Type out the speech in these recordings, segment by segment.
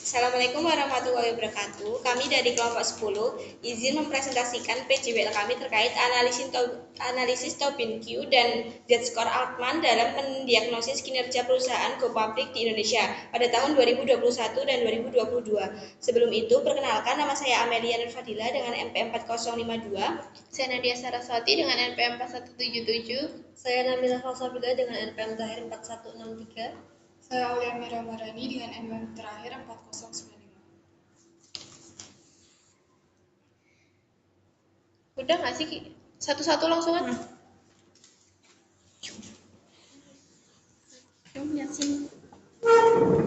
Assalamualaikum warahmatullahi wabarakatuh. Kami dari kelompok 10 izin mempresentasikan PJWL kami terkait analisis Tobin Q dan Z-Score Altman dalam mendiagnosis kinerja perusahaan go public di Indonesia pada tahun 2021 dan 2022. Sebelum itu, perkenalkan, nama saya Amelia Nurfadila dengan NPM 4052. Saya Nadia Saraswati dengan NPM 4177. Saya Nabila Falsafila dengan NPM terakhir 4163. Saya Aulia Mira Marani dengan NPM terakhir 4095. Udah nggak sih? Satu-satu langsung kan? Kamu lihat sini.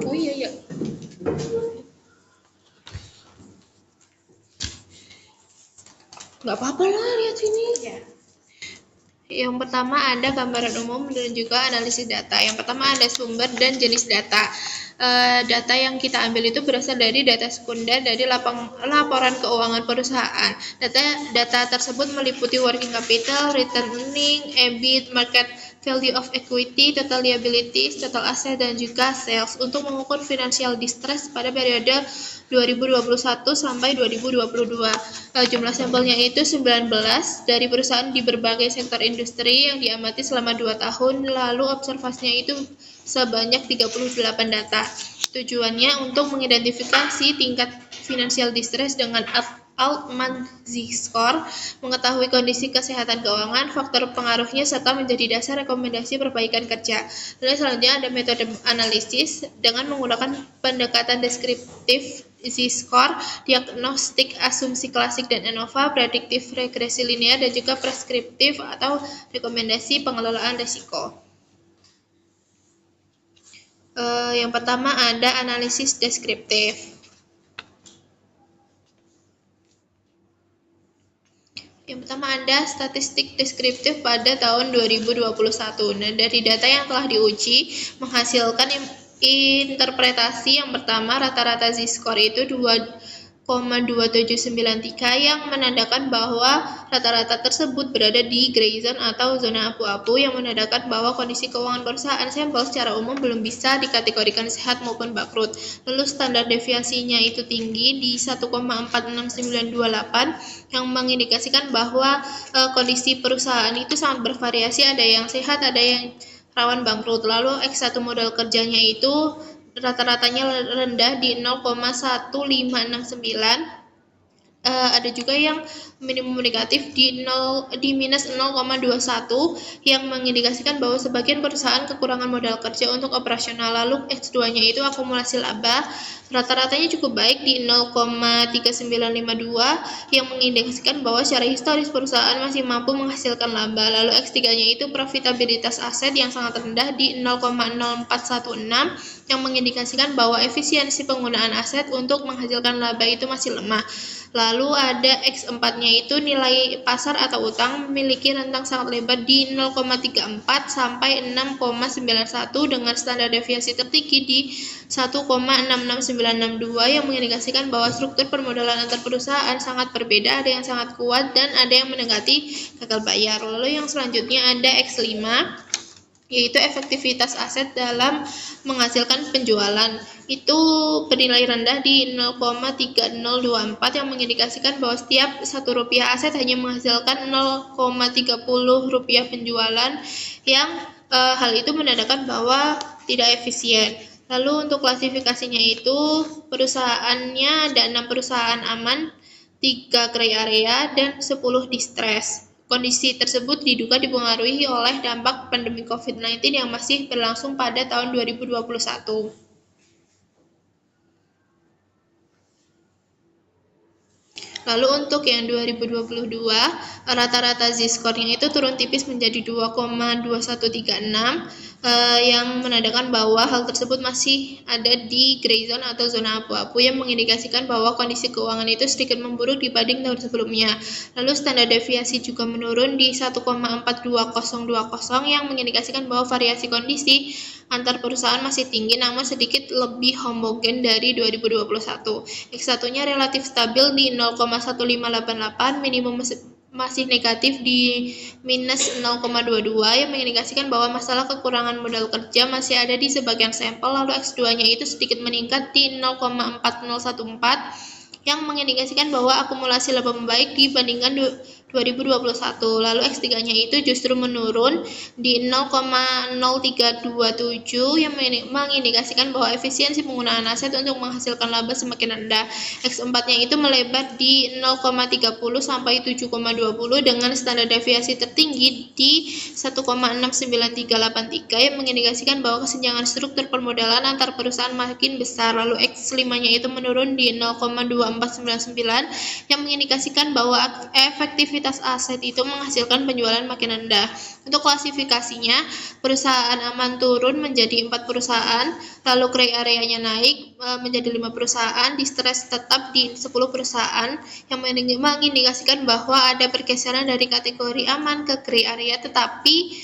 Oh iya. Nggak apa-apa lah, lihat sini. Ya. Yang pertama ada gambaran umum dan juga analisis data. Yang pertama ada sumber dan jenis data. Data yang kita ambil itu berasal dari data sekunder dari laporan keuangan perusahaan. Data tersebut meliputi working capital, return earning, EBIT, market value of equity, total liabilities, total asset, dan juga sales untuk mengukur financial distress pada periode 2021 sampai 2022. Jumlah sampelnya itu 19 dari perusahaan di berbagai sektor industri yang diamati selama 2 tahun, lalu observasinya itu sebanyak 38 data. Tujuannya untuk mengidentifikasi tingkat financial distress dengan Altman Z-Score, mengetahui kondisi kesehatan keuangan, faktor pengaruhnya, serta menjadi dasar rekomendasi perbaikan kerja. Lalu selanjutnya ada metode analisis dengan menggunakan pendekatan deskriptif Z-Score, diagnostik asumsi klasik dan ANOVA, prediktif regresi linear, dan juga preskriptif atau rekomendasi pengelolaan risiko. Yang pertama ada analisis deskriptif. Yang pertama ada statistik deskriptif pada tahun 2021. Nah, dari data yang telah diuji menghasilkan interpretasi yang pertama, rata-rata Z-score itu 2,2793 yang menandakan bahwa rata-rata tersebut berada di gray zone atau zona abu-abu, yang menandakan bahwa kondisi keuangan perusahaan sampel secara umum belum bisa dikategorikan sehat maupun bangkrut. Lalu standar deviasinya itu tinggi di 1,46928 yang mengindikasikan bahwa kondisi perusahaan itu sangat bervariasi, ada yang sehat, ada yang rawan bangkrut. Lalu X1 modal kerjanya itu rata-ratanya rendah di 0,1569. Ada juga yang minimum negatif di minus 0,21 yang mengindikasikan bahwa sebagian perusahaan kekurangan modal kerja untuk operasional. Lalu X2-nya itu akumulasi laba, rata-ratanya cukup baik di 0,3952 yang mengindikasikan bahwa secara historis perusahaan masih mampu menghasilkan laba. Lalu X3-nya itu profitabilitas aset yang sangat rendah di 0,0416 yang mengindikasikan bahwa efisiensi penggunaan aset untuk menghasilkan laba itu masih lemah. Lalu ada X4-nya itu nilai pasar atau utang memiliki rentang sangat lebar di 0,34 sampai 6,91 dengan standar deviasi tertinggi di 1,66962 yang mengindikasikan bahwa struktur permodalan antar perusahaan sangat berbeda, ada yang sangat kuat dan ada yang mendekati gagal bayar. Lalu yang selanjutnya ada X5, yaitu efektivitas aset dalam menghasilkan penjualan. Itu bernilai rendah di 0,3024 yang mengindikasikan bahwa setiap Rp1 aset hanya menghasilkan 0,30 rupiah penjualan, yang hal itu menandakan bahwa tidak efisien. Lalu untuk klasifikasinya itu perusahaannya ada 6 perusahaan aman, 3 gray area, dan 10 distress. Kondisi tersebut diduga dipengaruhi oleh dampak pandemi COVID-19 yang masih berlangsung pada tahun 2021. Lalu untuk yang 2022, rata-rata Z-score-nya itu turun tipis menjadi 2,2136 yang menandakan bahwa hal tersebut masih ada di gray zone atau zona abu-abu yang mengindikasikan bahwa kondisi keuangan itu sedikit memburuk dibanding tahun sebelumnya. Lalu standar deviasi juga menurun di 1,42020 yang mengindikasikan bahwa variasi kondisi antar perusahaan masih tinggi namun sedikit lebih homogen dari 2021. X1-nya relatif stabil di 0,1588, masih negatif di minus 0,22 yang mengindikasikan bahwa masalah kekurangan modal kerja masih ada di sebagian sampel, lalu X2-nya itu sedikit meningkat di 0,4014 yang mengindikasikan bahwa akumulasi laba membaik dibandingkan 2021. Lalu X3-nya itu justru menurun di 0,0327 yang mengindikasikan bahwa efisiensi penggunaan aset untuk menghasilkan laba semakin rendah. X4-nya itu melebar di 0,30 sampai 7,20 dengan standar deviasi tertinggi di 1,69383 yang mengindikasikan bahwa kesenjangan struktur permodalan antar perusahaan makin besar. Lalu X5-nya itu menurun di 0,2499 yang mengindikasikan bahwa efektivitas aset itu menghasilkan penjualan makin rendah. Untuk klasifikasinya, perusahaan aman turun menjadi 4 perusahaan, lalu gray area-nya naik menjadi 5 perusahaan, distress tetap di 10 perusahaan yang mengindikasikan bahwa ada pergeseran dari kategori aman ke gray area, tetapi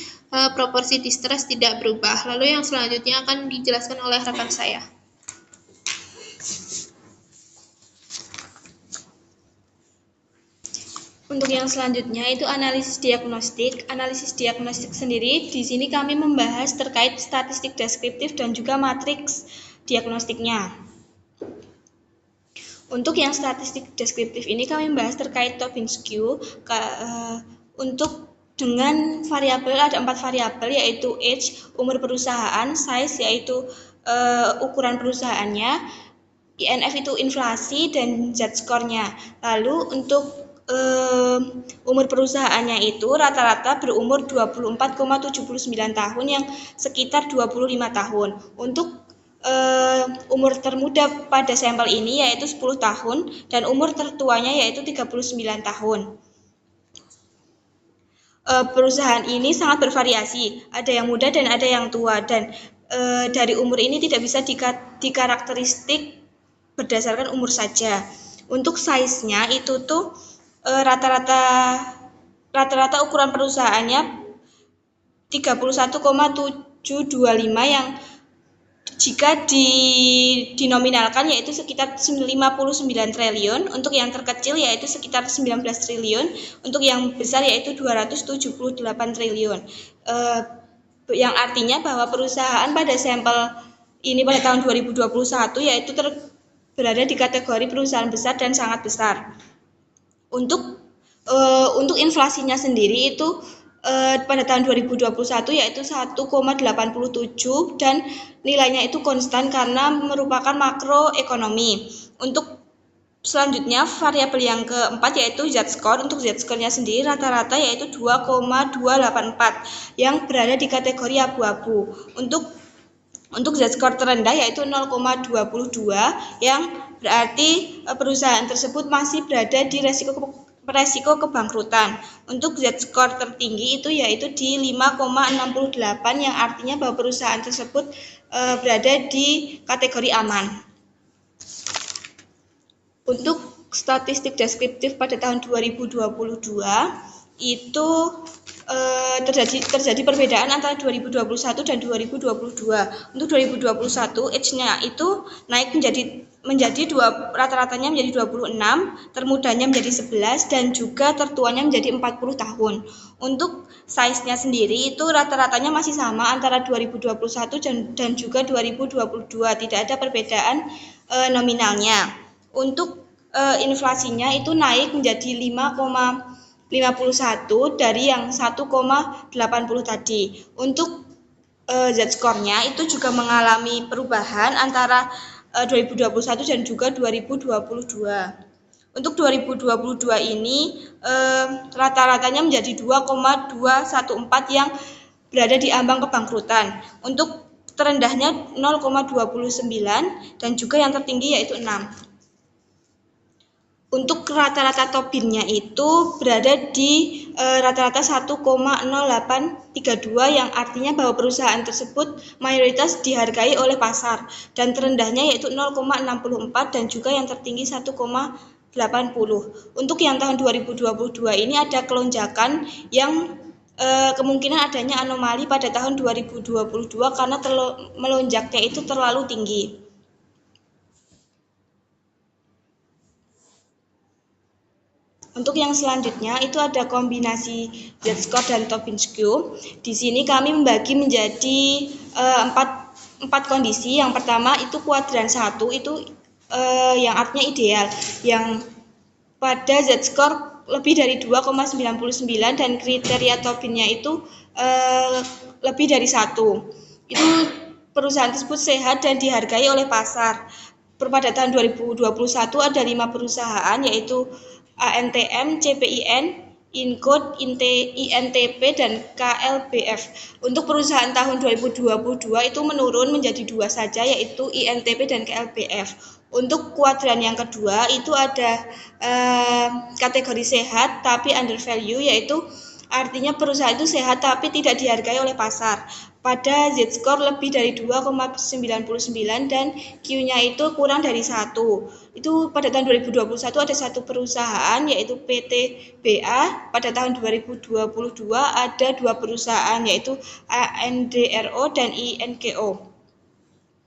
proporsi distress tidak berubah. Lalu yang selanjutnya akan dijelaskan oleh rekan saya. Untuk yang selanjutnya itu analisis diagnostik. Analisis diagnostik sendiri di sini kami membahas terkait statistik deskriptif dan juga matriks diagnostiknya. Untuk yang statistik deskriptif ini kami membahas terkait Tobin's Q. Untuk dengan variabel ada 4 variabel yaitu age, umur perusahaan, size yaitu ukuran perusahaannya, INF itu inflasi dan Z-score-nya. Lalu untuk umur perusahaannya itu rata-rata berumur 24,79 tahun yang sekitar 25 tahun. Untuk umur termuda pada sampel ini yaitu 10 tahun dan umur tertuanya yaitu 39 tahun. Perusahaan ini sangat bervariasi, ada yang muda dan ada yang tua, dan dari umur ini tidak bisa dikarakteristik berdasarkan umur saja. Untuk size-nya itu tuh rata-rata ukuran perusahaannya 31,725 yang jika dinominalkan yaitu sekitar 59 triliun, untuk yang terkecil yaitu sekitar 19 triliun, untuk yang besar yaitu 278 triliun. Yang artinya bahwa perusahaan pada sampel ini pada tahun 2021 yaitu berada di kategori perusahaan besar dan sangat besar. Untuk inflasinya sendiri itu pada tahun 2021 yaitu 1,87 dan nilainya itu konstan karena merupakan makroekonomi. Untuk selanjutnya variabel yang keempat yaitu Z-score. Untuk Z-score-nya sendiri rata-rata yaitu 2,284 yang berada di kategori abu-abu. Untuk Z-score terendah yaitu 0,22 yang berarti perusahaan tersebut masih berada di resiko kebangkrutan. Untuk Z-score tertinggi itu yaitu di 5,68 yang artinya bahwa perusahaan tersebut berada di kategori aman. Untuk statistik deskriptif pada tahun 2022 itu terjadi perbedaan antara 2021 dan 2022. Untuk 2021 age-nya itu naik menjadi rata-ratanya menjadi 26, termudanya menjadi 11 dan juga tertuanya menjadi 40 tahun. Untuk size-nya sendiri itu rata-ratanya masih sama antara 2021 dan juga 2022, tidak ada perbedaan nominalnya. Untuk inflasinya itu naik menjadi 5,51 dari yang 1,80 tadi. Untuk Z-score-nya itu juga mengalami perubahan antara 2021 dan juga 2022. Untuk 2022 ini rata-ratanya menjadi 2,214 yang berada di ambang kebangkrutan. Untuk terendahnya 0,29 dan juga yang tertinggi yaitu 6. Untuk rata-rata Tobin-nya itu berada di rata-rata 1,0832 yang artinya bahwa perusahaan tersebut mayoritas dihargai oleh pasar, dan terendahnya yaitu 0,64 dan juga yang tertinggi 1,80. Untuk yang tahun 2022 ini ada kelonjakan yang kemungkinan adanya anomali pada tahun 2022 karena melonjaknya itu terlalu tinggi. Untuk yang selanjutnya itu ada kombinasi Z-score dan Tobin-Skew. Di sini kami membagi menjadi empat kondisi. Yang pertama itu kuadran 1 itu yang artinya ideal, yang pada Z-score lebih dari 2,99 dan kriteria Tobinnya itu lebih dari 1. Itu perusahaan tersebut sehat dan dihargai oleh pasar. Pada tahun 2021 ada 5 perusahaan yaitu ANTM, CPIN, Incode, INTP, dan KLBF. Untuk perusahaan tahun 2022 itu menurun menjadi 2 saja yaitu INTP dan KLBF. Untuk kuadran yang kedua itu ada kategori sehat tapi under value, yaitu artinya perusahaan itu sehat tapi tidak dihargai oleh pasar. Pada Z-score lebih dari 2,99 dan Q-nya itu kurang dari 1. Itu pada tahun 2021 ada 1 perusahaan yaitu PT BA. Pada tahun 2022 ada 2 perusahaan yaitu ANDRO dan INGO.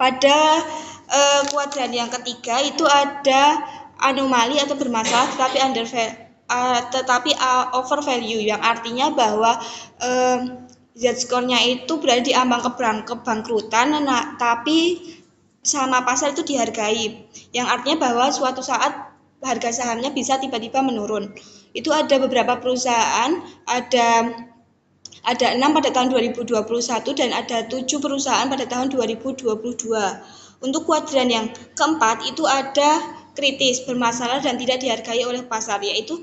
Pada kuadran yang ketiga itu ada anomali atau bermasalah tetapi over value, yang artinya bahwa Z-score-nya itu berada di ambang kebangkrutan, tapi sama pasar itu dihargai, yang artinya bahwa suatu saat harga sahamnya bisa tiba-tiba menurun. Itu ada beberapa perusahaan, ada 6 pada tahun 2021 dan ada 7 perusahaan pada tahun 2022. Untuk kuadran yang keempat itu ada kritis, bermasalah dan tidak dihargai oleh pasar, yaitu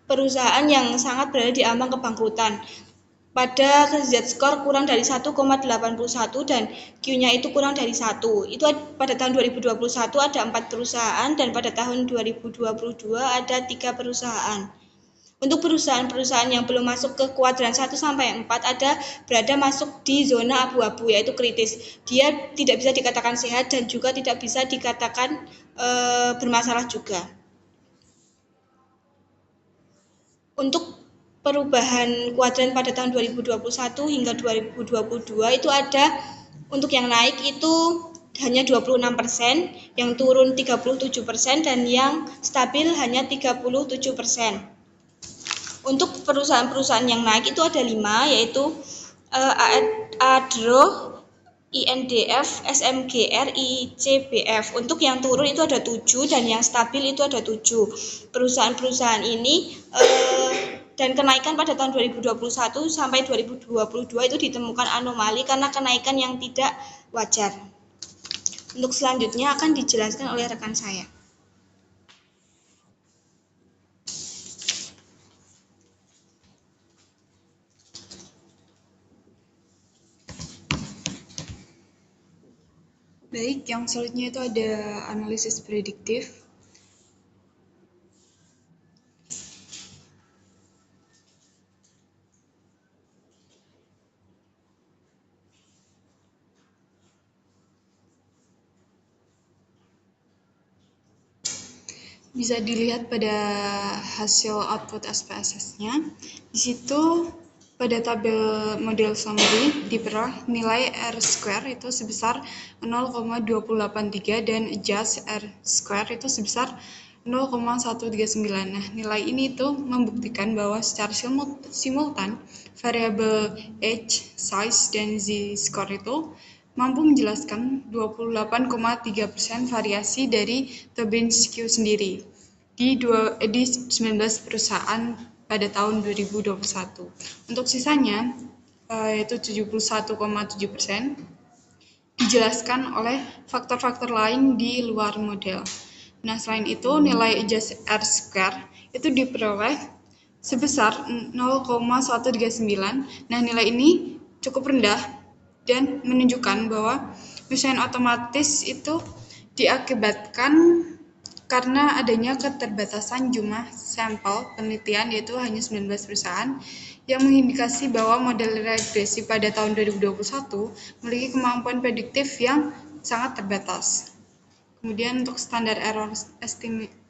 perusahaan yang sangat berada di ambang kebangkrutan. Pada Z-score kurang dari 1,81 dan Q-nya itu kurang dari 1. Itu pada tahun 2021 ada 4 perusahaan dan pada tahun 2022 ada 3 perusahaan. Untuk perusahaan-perusahaan yang belum masuk ke kuadran 1 sampai 4 ada berada masuk di zona abu-abu yaitu kritis. Dia tidak bisa dikatakan sehat dan juga tidak bisa dikatakan bermasalah juga. Untuk perubahan kuadran pada tahun 2021 hingga 2022 itu ada, untuk yang naik itu hanya 26%, yang turun 37%, dan yang stabil hanya 37%. Untuk perusahaan-perusahaan yang naik itu ada 5, yaitu ADRO, INDF, SMGR, ICBF. Untuk yang turun itu ada 7 dan yang stabil itu ada 7. Perusahaan-perusahaan ini dan kenaikan pada tahun 2021 sampai 2022 itu ditemukan anomali karena kenaikan yang tidak wajar. Untuk selanjutnya akan dijelaskan oleh rekan saya. Baik, yang selanjutnya itu ada analisis prediktif. Bisa dilihat pada hasil output SPSS-nya. Di situ pada tabel model summary diperoleh nilai R-square itu sebesar 0,283 dan adjust R-square itu sebesar 0,139. Nah, nilai ini itu membuktikan bahwa secara simultan variabel age, size, dan z-score itu mampu menjelaskan 28,3% variasi dari Tobin-Skew sendiri di 19 perusahaan pada tahun 2021. Untuk sisanya, yaitu 71,7%, dijelaskan oleh faktor-faktor lain di luar model. Nah, selain itu, nilai adjust R-square itu diperoleh sebesar 0,139. Nah, nilai ini cukup rendah dan menunjukkan bahwa mesin otomatis itu diakibatkan karena adanya keterbatasan jumlah sampel penelitian, yaitu hanya 19 perusahaan, yang mengindikasi bahwa model regresi pada tahun 2021 memiliki kemampuan prediktif yang sangat terbatas. Kemudian untuk standar error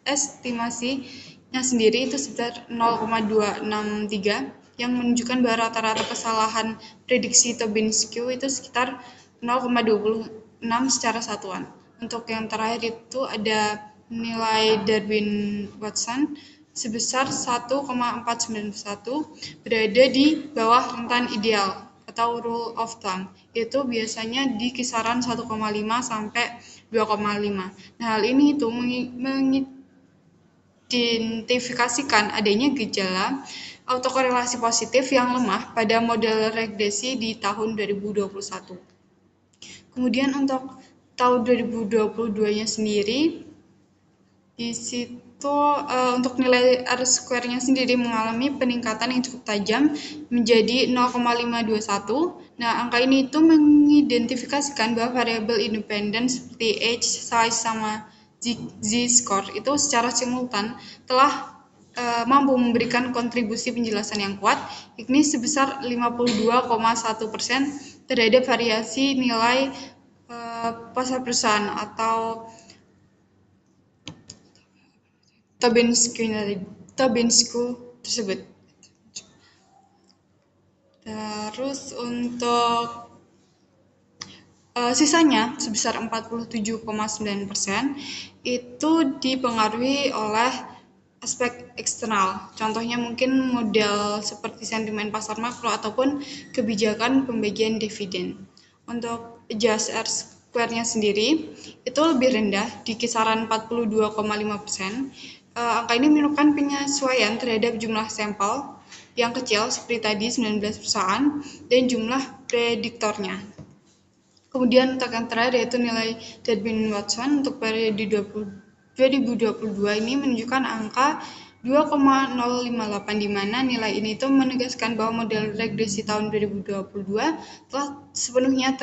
estimasinya sendiri itu sekitar 0,263, yang menunjukkan bahwa rata-rata kesalahan prediksi Tobin-Skew itu sekitar 0,26 secara satuan. Untuk yang terakhir itu ada nilai Darwin-Watson sebesar 1,491 berada di bawah rentan ideal atau rule of thumb, itu biasanya di kisaran 1,5 sampai 2,5. Nah, hal ini itu mengidentifikasikan adanya gejala autokorelasi positif yang lemah pada model regresi di tahun 2021. Kemudian untuk tahun 2022-nya sendiri, di situ untuk nilai R-square-nya sendiri mengalami peningkatan yang cukup tajam menjadi 0,521. Nah, angka ini itu mengidentifikasikan bahwa variabel independen seperti age, size, sama z-score itu secara simultan telah mampu memberikan kontribusi penjelasan yang kuat, yakni sebesar 52,1% terhadap variasi nilai pasar perusahaan atau Tobin School tersebut. Terus untuk sisanya sebesar 47,9% itu dipengaruhi oleh aspek eksternal. Contohnya mungkin modal seperti sentimen pasar makro ataupun kebijakan pembagian dividen. Untuk adjust R-square-nya sendiri itu lebih rendah di kisaran 42,5%. Angka ini menunjukkan penyesuaian terhadap jumlah sampel yang kecil seperti tadi 19 perusahaan dan jumlah prediktornya. Kemudian untuk yang terakhir yaitu nilai Durbin-Watson untuk periode 2022 ini menunjukkan angka 2,058, di mana nilai ini itu menegaskan bahwa model regresi tahun 2022 telah sepenuhnya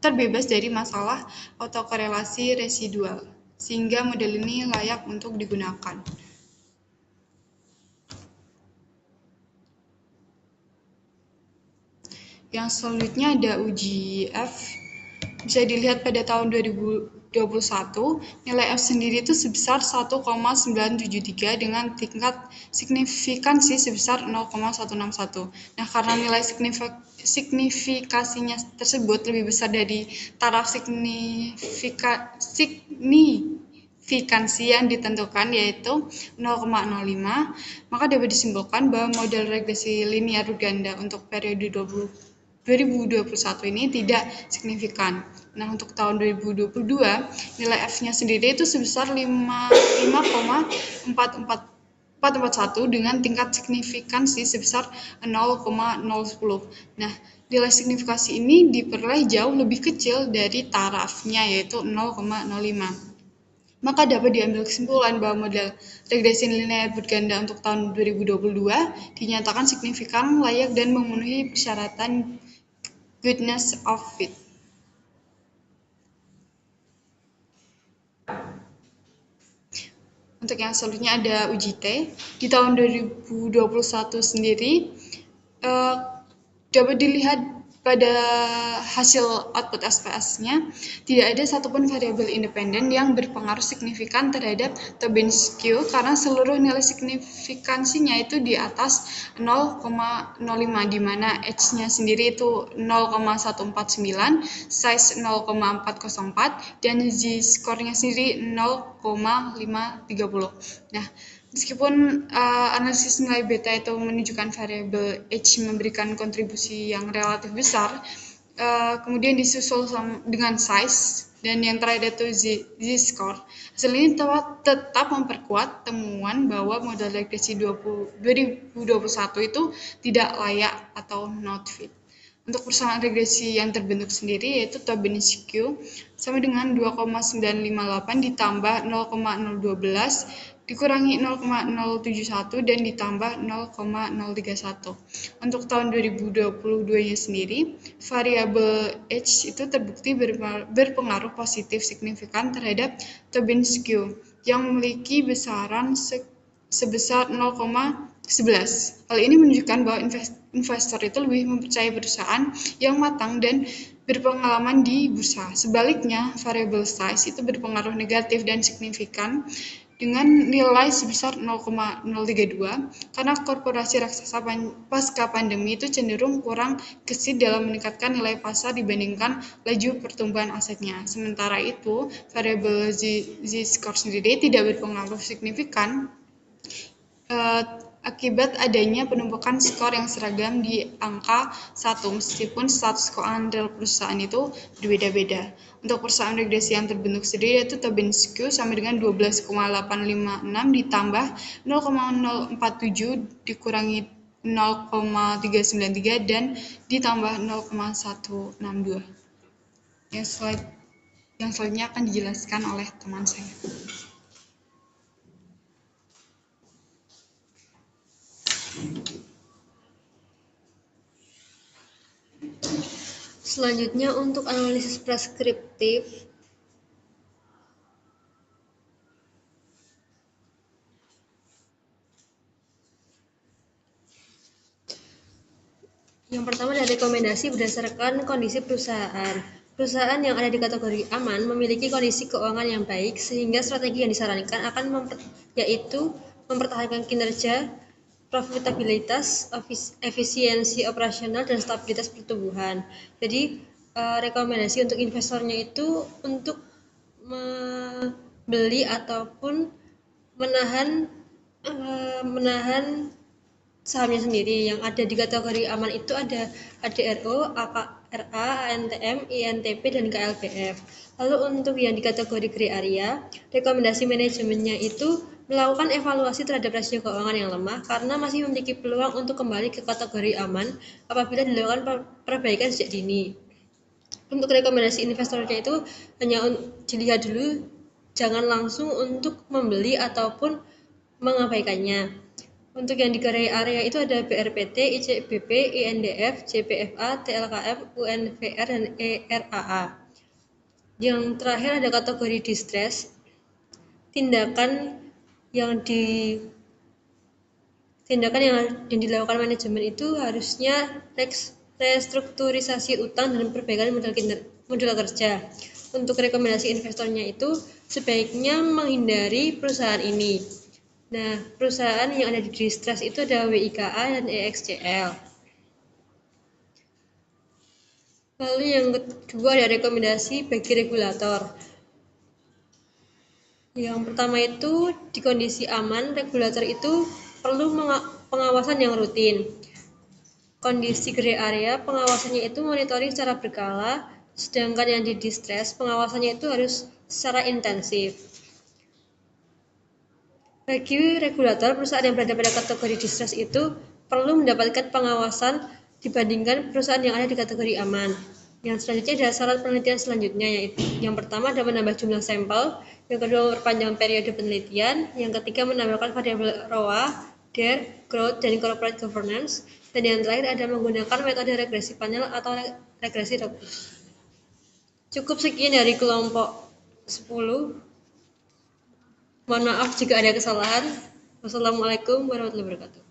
terbebas dari masalah autokorelasi residual, sehingga model ini layak untuk digunakan. Yang selanjutnya ada uji F. Bisa dilihat pada tahun 2021, nilai F sendiri itu sebesar 1,973 dengan tingkat signifikansi sebesar 0,161. Nah, karena nilai signifikasinya tersebut lebih besar dari taraf signifikansi yang ditentukan yaitu 0,05, maka dapat disimpulkan bahwa model regresi linear ganda untuk periode 2021 ini tidak signifikan. Nah, untuk tahun 2022, nilai F-nya sendiri itu sebesar 5,441 dengan tingkat signifikansi sebesar 0,010. Nah, nilai signifikasi ini diperoleh jauh lebih kecil dari tarafnya yaitu 0,05. Maka dapat diambil kesimpulan bahwa model regresi linear berganda untuk tahun 2022 dinyatakan signifikan, layak, dan memenuhi persyaratan goodness of fit. Untuk yang selanjutnya ada uji T. Di tahun 2021 sendiri dapat dilihat pada hasil output SPS-nya tidak ada satupun variabel independen yang berpengaruh signifikan terhadap Tobin Q karena seluruh nilai signifikansinya itu di atas 0,05, di mana H-nya sendiri itu 0,149, size 0,404, dan z-score-nya sendiri 0,530. Nah, meskipun analisis nilai beta itu menunjukkan variabel H memberikan kontribusi yang relatif besar, kemudian disusul dengan size, dan yang terakhir itu z-score. Hasil ini tetap memperkuat temuan bahwa model regresi 2021 itu tidak layak atau not fit. Untuk persamaan regresi yang terbentuk sendiri yaitu Tobin Q sama dengan 2,958 ditambah 0,012 dikurangi 0,071 dan ditambah 0,031. Untuk tahun 2022-nya sendiri, variabel H itu terbukti berpengaruh positif signifikan terhadap Tobin Q yang memiliki besaran sebesar 0,11. Hal ini menunjukkan bahwa investor itu lebih mempercayai perusahaan yang matang dan berpengalaman di bursa. Sebaliknya, variabel size itu berpengaruh negatif dan signifikan dengan nilai sebesar 0,032 karena korporasi raksasa pasca pandemi itu cenderung kurang gesit dalam meningkatkan nilai pasar dibandingkan laju pertumbuhan asetnya. Sementara itu, variabel z-score sendiri tidak berpengaruh signifikan Akibat adanya penumpukan skor yang seragam di angka 1 meskipun status keuangan real perusahaan itu berbeda-beda. Untuk perusahaan regresi yang terbentuk sendiri yaitu Tobin Q sama dengan 12,856 ditambah 0,047 dikurangi 0,393 dan ditambah 0,162. Yang selanjutnya akan dijelaskan oleh teman saya. Selanjutnya untuk analisis preskriptif. Yang pertama adalah rekomendasi berdasarkan kondisi perusahaan. Perusahaan yang ada di kategori aman memiliki kondisi keuangan yang baik sehingga strategi yang disarankan akan yaitu mempertahankan kinerja, profitabilitas, efisiensi operasional, dan stabilitas pertumbuhan. Jadi rekomendasi untuk investornya itu untuk membeli ataupun menahan sahamnya sendiri. Yang ada di kategori aman itu ada ADRO, AKRA, ANTM, INTP, dan KLBF. Lalu untuk yang di kategori grey area, rekomendasi manajemennya itu melakukan evaluasi terhadap rasio keuangan yang lemah karena masih memiliki peluang untuk kembali ke kategori aman apabila dilakukan perbaikan sejak dini. Untuk rekomendasi investornya itu hanya dilihat dulu, jangan langsung untuk membeli ataupun mengabaikannya. Untuk yang di grey area itu ada BRPT, ICBP, INDF, JPFA, TLKM, UNVR, dan ERAA. Yang terakhir ada kategori distress. Tindakan yang dilakukan manajemen itu harusnya restrukturisasi utang dan perbaikan modal kerja. Untuk rekomendasi investornya itu sebaiknya menghindari perusahaan ini. Nah, perusahaan yang ada di distress itu ada WIKA dan EXCL. Lalu yang kedua ada rekomendasi bagi regulator. Yang pertama itu di kondisi aman, regulator itu perlu pengawasan yang rutin. Kondisi grey area, pengawasannya itu monitoring secara berkala, sedangkan yang di distress, pengawasannya itu harus secara intensif. Bagi regulator, perusahaan yang berada pada kategori distress itu perlu mendapatkan pengawasan dibandingkan perusahaan yang ada di kategori aman. Yang selanjutnya ada syarat penelitian selanjutnya, yaitu yang pertama ada menambah jumlah sampel, yang kedua memperpanjang periode penelitian, yang ketiga menambahkan variabel ROA, DER, growth, dan corporate governance, dan yang terakhir ada menggunakan metode regresi panel atau regresi robust. Cukup sekian dari kelompok 10. Mohon maaf jika ada kesalahan. Wassalamualaikum warahmatullahi wabarakatuh.